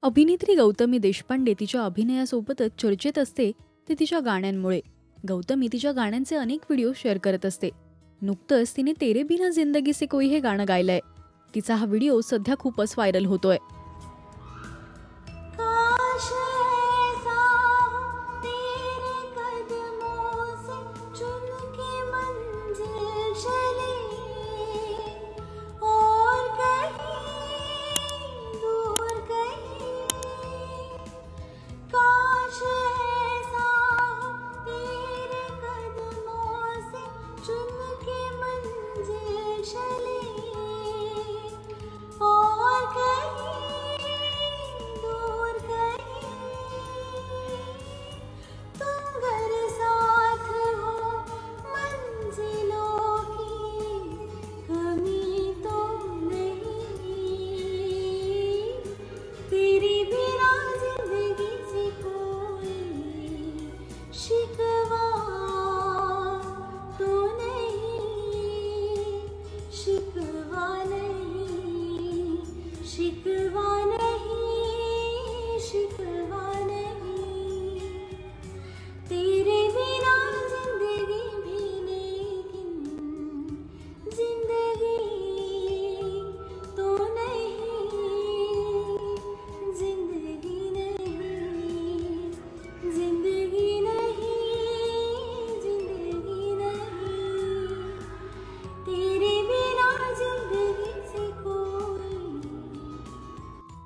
अभिनेत्री गौतमी देशपांडे तिच्या अभिनयासोबतच चर्चेत असते ते तिच्या गाण्यांमुळे। गौतमी तिच्या गाण्यांचे अनेक व्हिडिओ शेअर करत असते। नुकतंच तिने तेरे बिना जिंदगी से कोई हे गाणं गायलंय। तिचा हा व्हिडिओ सध्या खूपच व्हायरल होतोय।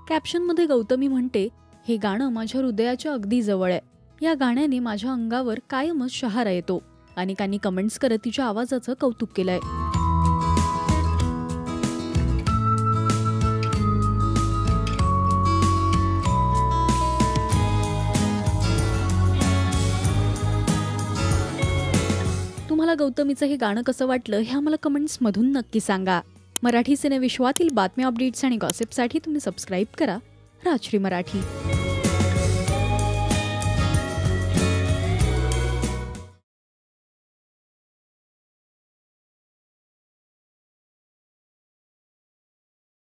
कॅप्शनमध्ये गौतमी म्हणते, हे गाणं माझ्या हृदयाच्या अगदी जवळ आहे। या गाण्याने माझ्या अंगावर कायमच शहारा येतो। अनेकांनी कमेंट्स करत तिच्या आवाजाचं कौतुक केलंय। तुम्हाला गौतमीचं हे गाणं कसं वाटलं हे आम्हाला कमेंट्स मधून नक्की सांगा। मराठी सिनेविश्वातील बातम्या, अपडेट्स आणि गॉसिपसाठी तुम्ही सबस्क्राइब करा राजश्री मराठी।